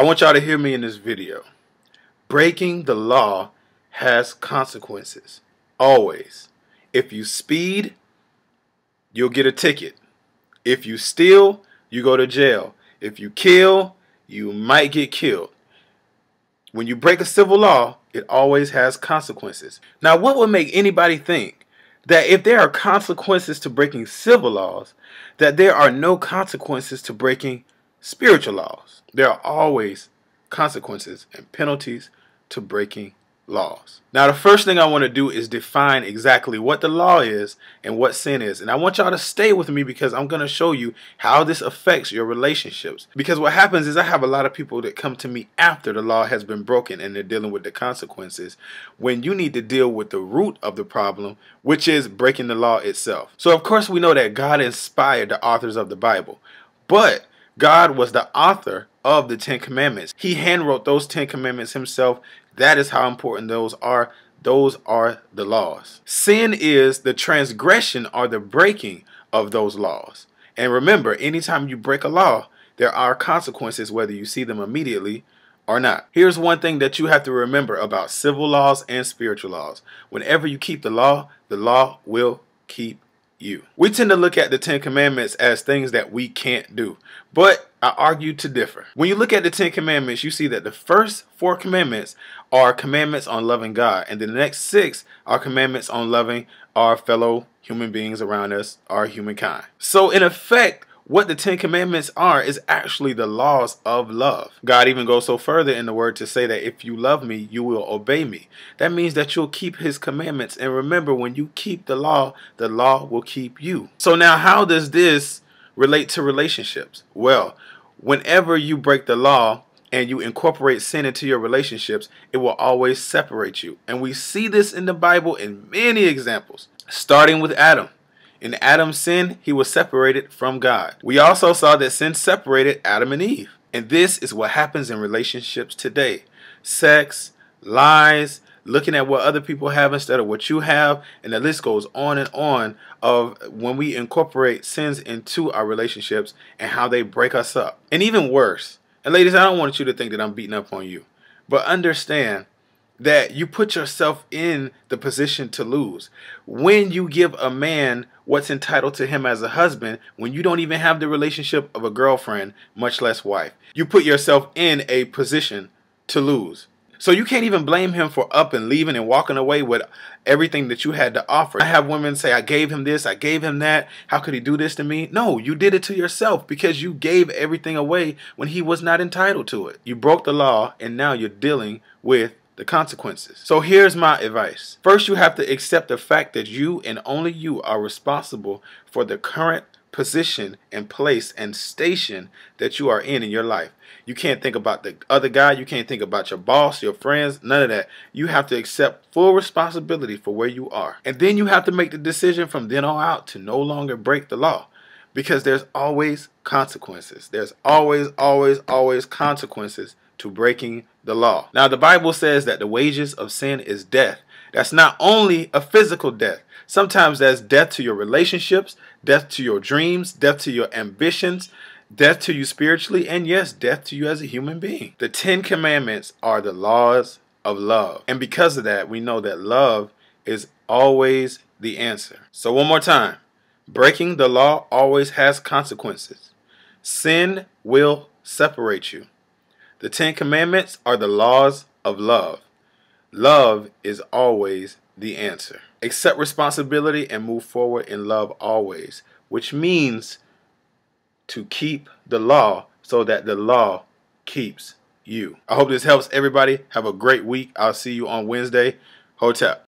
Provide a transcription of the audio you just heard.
I want y'all to hear me in this video. Breaking the law has consequences. Always. If you speed, you'll get a ticket. If you steal, you go to jail. If you kill, you might get killed. When you break a civil law, it always has consequences. Now, what would make anybody think that if there are consequences to breaking civil laws, that there are no consequences to breaking spiritual laws? There are always consequences and penalties to breaking laws. Now, the first thing I want to do is define exactly what the law is and what sin is. And I want y'all to stay with me because I'm going to show you how this affects your relationships. Because what happens is I have a lot of people that come to me after the law has been broken and they're dealing with the consequences, when you need to deal with the root of the problem, which is breaking the law itself. So, of course, we know that God inspired the authors of the Bible, but God was the author of the Ten Commandments. He handwrote those 10 commandments himself. That is how important those are. Those are the laws. Sin is the transgression or the breaking of those laws. And remember, anytime you break a law, there are consequences whether you see them immediately or not. Here's one thing that you have to remember about civil laws and spiritual laws. Whenever you keep the law will keep you. We tend to look at the 10 Commandments as things that we can't do, but I argue to differ. When you look at the 10 Commandments, you see that the first 4 commandments are commandments on loving God, and the next 6 are commandments on loving our fellow human beings around us, our humankind. So in effect, what the 10 Commandments are is actually the laws of love. God even goes so further in the word to say that if you love me, you will obey me. That means that you'll keep his commandments. And remember, when you keep the law will keep you. So now, how does this relate to relationships? Well, whenever you break the law and you incorporate sin into your relationships, it will always separate you. And we see this in the Bible in many examples, starting with Adam. In Adam's sin, he was separated from God. We also saw that sin separated Adam and Eve. And this is what happens in relationships today. Sex, lies, looking at what other people have instead of what you have, and the list goes on and on of when we incorporate sins into our relationships and how they break us up. And even worse, and ladies, I don't want you to think that I'm beating up on you, but understand that you put yourself in the position to lose. When you give a man what's entitled to him as a husband, when you don't even have the relationship of a girlfriend, much less wife, you put yourself in a position to lose. So you can't even blame him for up and leaving and walking away with everything that you had to offer. I have women say, I gave him this, I gave him that. How could he do this to me? No, you did it to yourself because you gave everything away when he was not entitled to it. You broke the law and now you're dealing with the consequences. So here's my advice. First, you have to accept the fact that you and only you are responsible for the current position and place and station that you are in your life. You can't think about the other guy. You can't think about your boss, your friends, none of that. You have to accept full responsibility for where you are. And then you have to make the decision from then on out to no longer break the law, because there's always consequences. There's always consequences to breaking the law. Now, the Bible says that the wages of sin is death. That's not only a physical death. Sometimes that's death to your relationships, death to your dreams, death to your ambitions, death to you spiritually, and yes, death to you as a human being. The 10 Commandments are the laws of love. And because of that, we know that love is always the answer. So one more time, breaking the law always has consequences. Sin will separate you. The 10 Commandments are the laws of love. Love is always the answer. Accept responsibility and move forward in love always, which means to keep the law so that the law keeps you. I hope this helps everybody. Have a great week. I'll see you on Wednesday. Hotep.